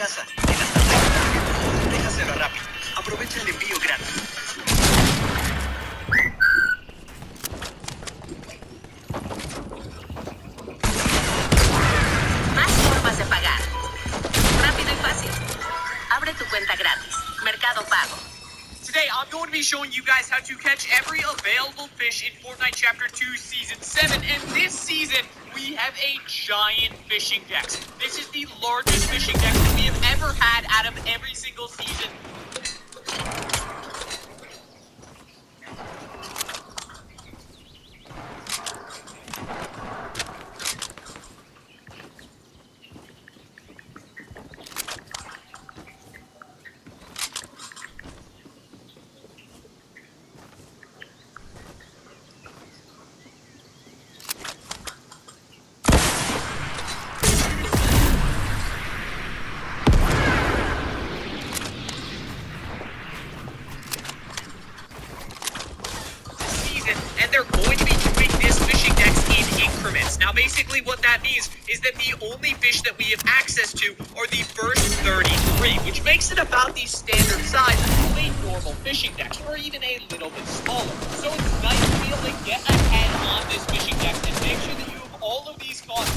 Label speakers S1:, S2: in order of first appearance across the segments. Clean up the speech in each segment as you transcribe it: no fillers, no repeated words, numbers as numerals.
S1: casa en hasta 30 minutos. Déjaselo rápido. Aprovecha el envío gratis.
S2: Más formas de pagar. Rápido y fácil. Abre tu cuenta gratis. Mercado Pago.
S3: Today, I'm going to be showing you guys how to catch every available fish in Fortnite Chapter 2 Season 7. And this season, we have a giant fishing deck. This is the largest fishing deck that we have ever had out of every single season. And they're going to be doing this fishing deck in increments. Now, basically what that means is that the only fish that we have access to are the first 33, which makes it about the standard size of a normal fishing deck, or even a little bit smaller. So it's nice to be able to get ahead on this fishing deck and make sure that you have all of these costs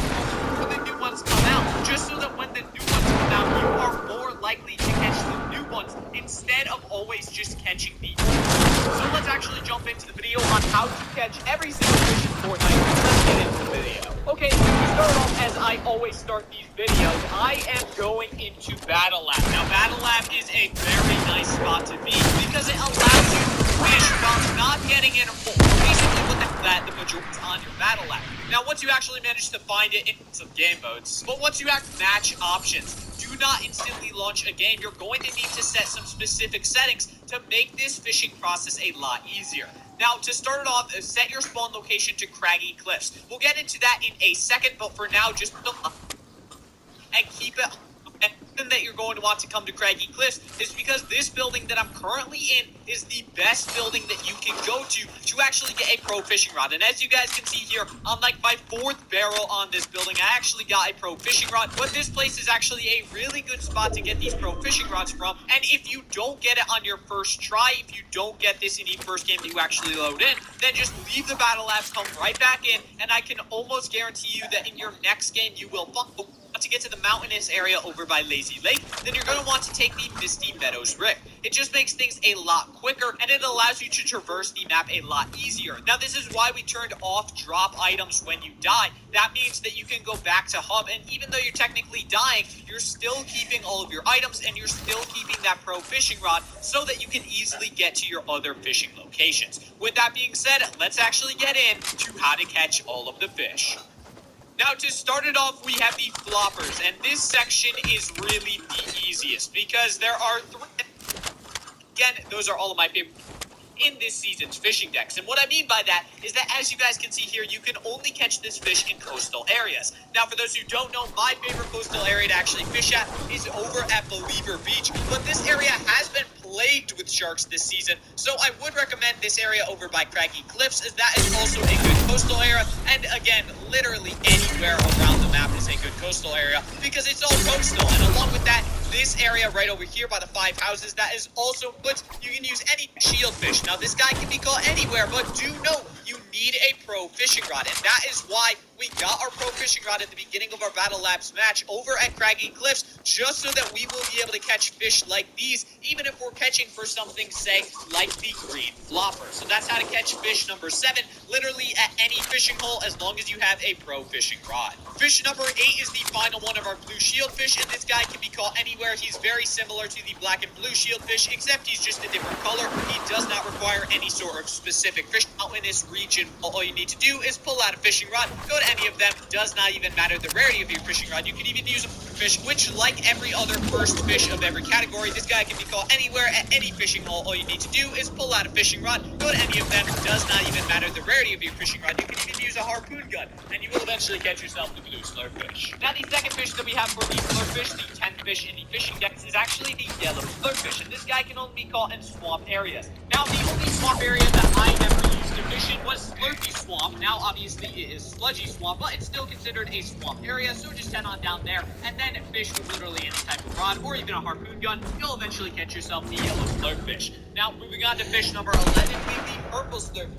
S3: when the new ones come out, just so that when the new ones come out, you are more likely to catch the new ones instead of always just catching the old ones. So let's actually jump into the video on how to catch every single fish in Fortnite. Let's get into the video. Okay, so to start off, as I always start these videos, I am going into Battle Lab. Now, Battle Lab is a very nice spot to be because it allows you to fish while not getting in a hole. Basically, what the majority is on your Battle Lab. Now, once you actually manage to find it in some game modes, but once you match options, do not instantly launch a game. You're going to need to set some specific settings to make this fishing process a lot easier. Now, to start it off, set your spawn location to Craggy Cliffs. We'll get into that in a second, but for now, just and keep it. And the reason that you're going to want to come to Craggy Cliffs is because this building that I'm currently in is the best building that you can go to actually get a pro fishing rod. And as you guys can see here, on like my 4th barrel on this building, I actually got a pro fishing rod. But this place is actually a really good spot to get these pro fishing rods from. And if you don't get it on your first try, if you don't get this in the first game that you actually load in, then just leave the battle labs, come right back in, and I can almost guarantee you that in your next game you will to get to the mountainous area over by Lazy Lake, then you're going to want to take the Misty Meadows Rift. It just makes things a lot quicker, and it allows you to traverse the map a lot easier. Now, this is why we turned off drop items when you die. That means that you can go back to hub, and even though you're technically dying, you're still keeping all of your items, and you're still keeping that pro fishing rod so that you can easily get to your other fishing locations. With that being said, let's actually get into how to catch all of the fish. Now, to start it off, we have the floppers, and this section is really the easiest because there are 3. Again, those are all of my favorite in this season's fishing decks. And what I mean by that is that, as you guys can see here, you can only catch this fish in coastal areas. Now, for those who don't know, my favorite coastal area to actually fish at is over at Believer Beach, but this area has been plagued with sharks this season, so I would recommend this area over by Craggy Cliffs, as that is also a good coastal area. And again, literally anywhere around the map is a good coastal area because it's all coastal. And along with that, this area right over here by the 5 houses, that is also good. You can use any shield fish. Now, this guy can be caught anywhere, but do know you need a pro fishing rod, and that is why we got our pro fishing rod at the beginning of our Battle Labs match over at Craggy Cliffs, just so that we will be able to catch fish like these, even if we're catching for something, say, like the green flopper. So that's how to catch fish number 7, literally at any fishing hole, as long as you have a pro fishing rod. Fish number 8 is the final one of our blue shield fish, and this guy can be caught anywhere. He's very similar to the black and blue shield fish, except he's just a different color. He does not require any sort of specific fish out in this region. All you need to do is pull out a fishing rod, go to any of them. Does not even matter the rarity of your fishing rod. You can even use a fish, which, like every other first fish of every category, this guy can be caught anywhere at any fishing hole. All you need to do is pull out a fishing rod, go to any of them. Does not even matter the rarity of your fishing rod. You can even use a harpoon gun, and you will eventually catch yourself the blue slurfish. Now, the second fish that we have for the slurfish, the 10th fish in the fishing decks, is actually the yellow slurfish, and this guy can only be caught in swamp areas. Now, the only swamp area that I never use Next division was Slurpy Swamp. Now, obviously, it is Sludgy Swamp, but it's still considered a swamp area, so just head on down there, and then fish with literally any type of rod, or even a harpoon gun. You'll eventually catch yourself the yellow slurpfish. Now, moving on to fish number 11, the purple slurp.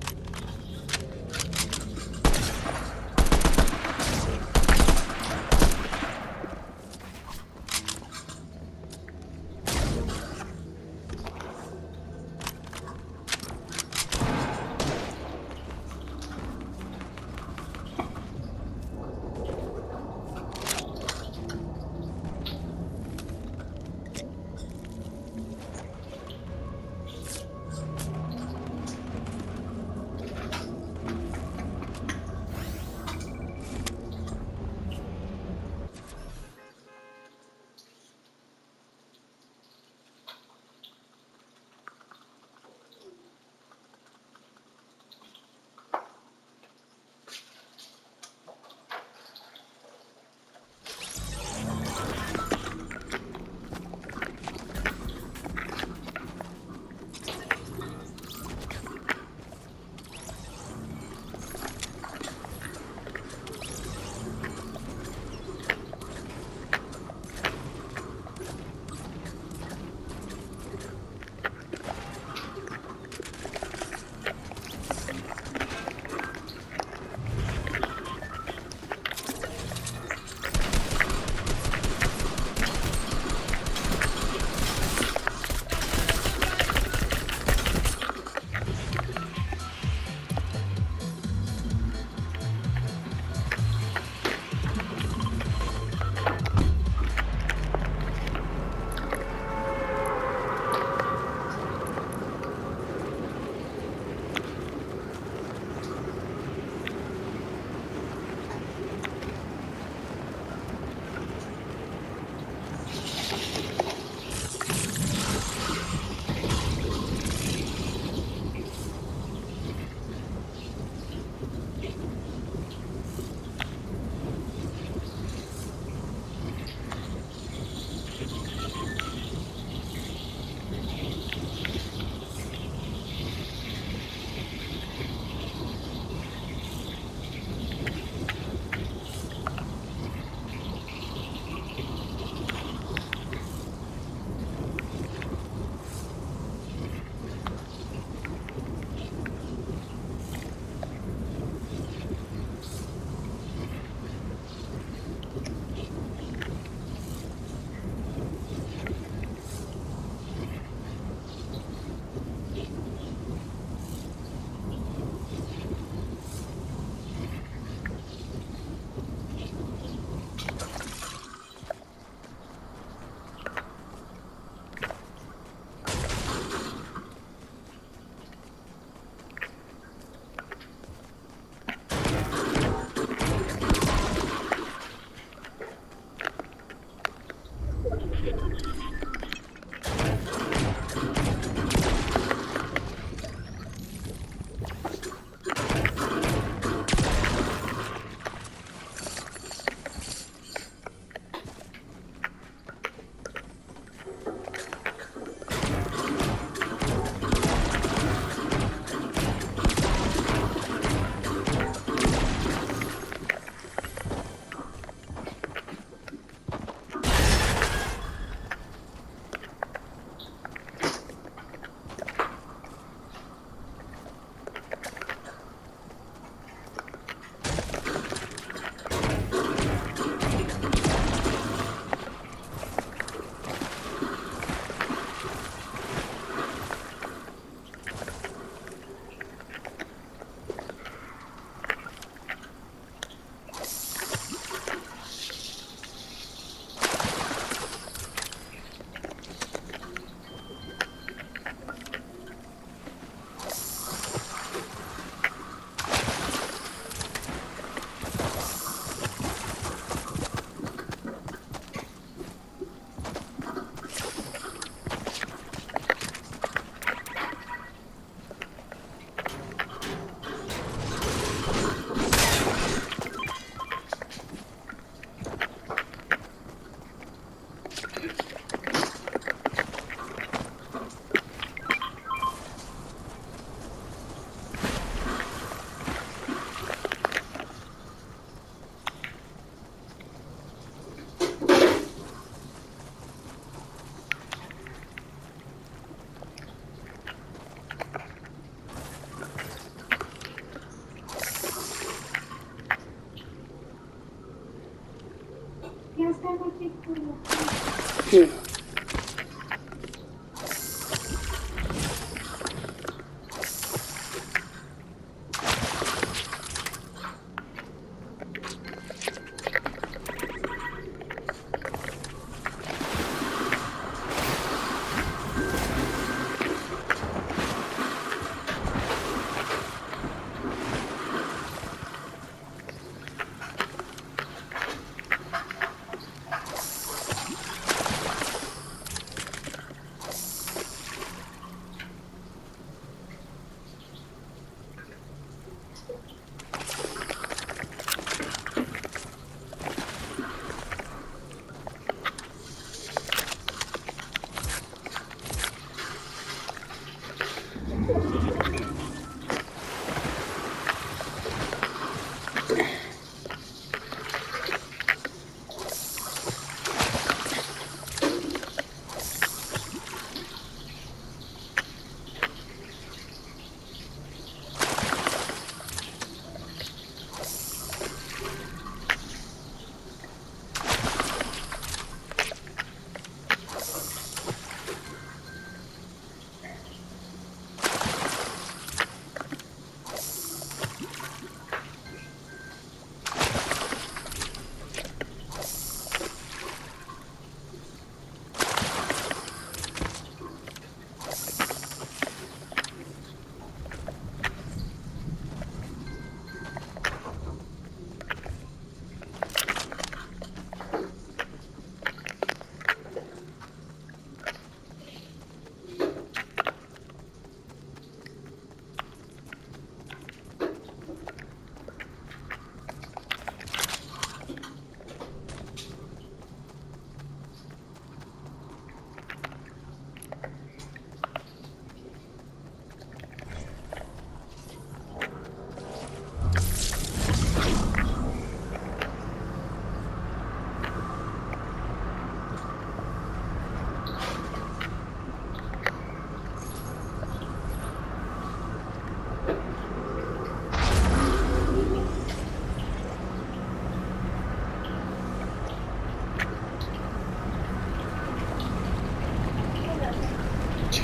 S4: Here.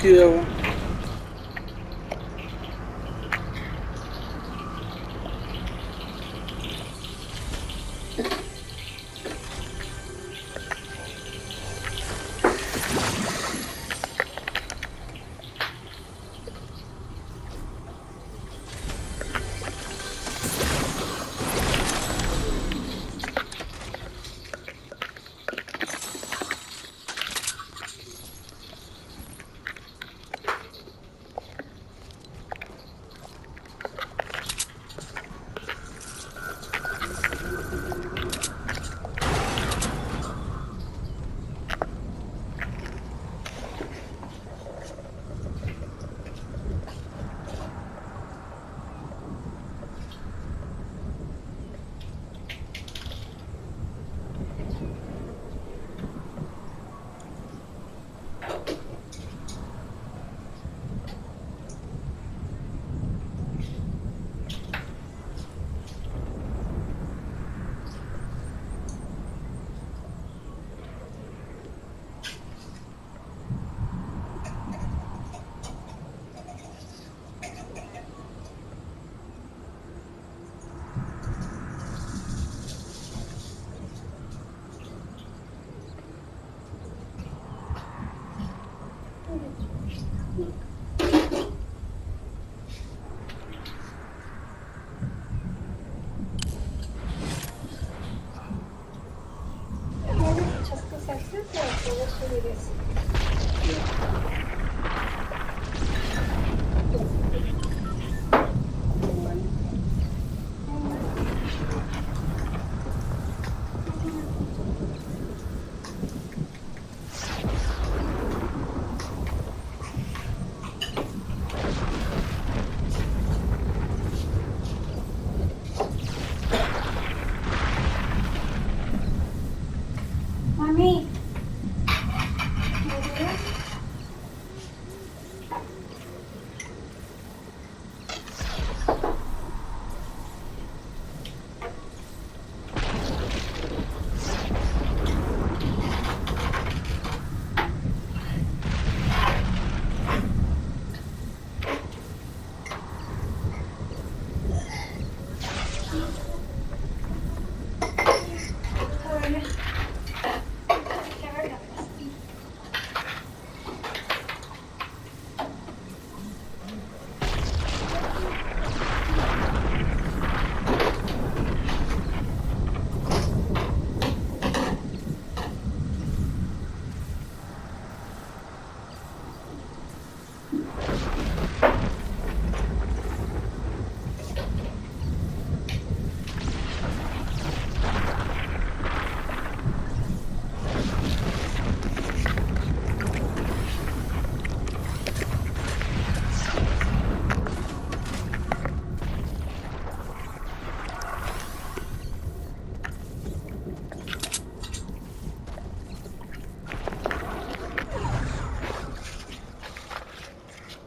S4: Chiquilla.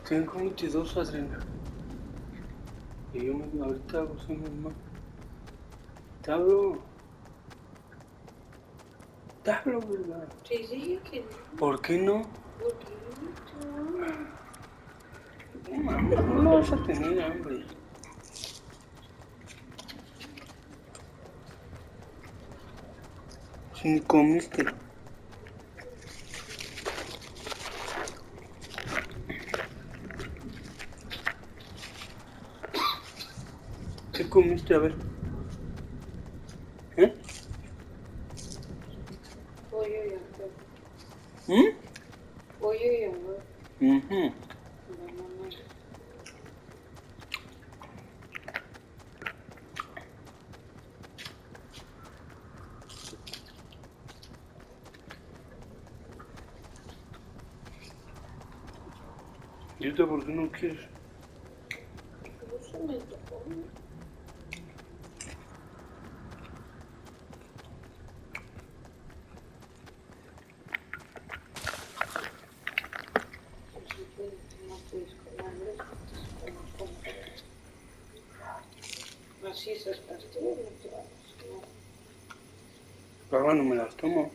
S4: Tengo 22, Adriana. Y yo ahorita hago así normal. Te hablo. Te hablo, ¿verdad?
S5: Sí, sí, que no.
S4: ¿Por qué no?
S5: Porque
S4: No mames, no vas a tener hambre. Si ni comiste. ¿Qué comiste? A ver. ¿Eh?
S5: pollo y arroz. Pollo y arroz.
S4: Mhm.
S5: Banana.
S4: ¿Y ahorita por qué no quieres?
S5: No se me tocó. No puedes comer. Así esas pastillas no te van a
S4: Ahora no me las tomo.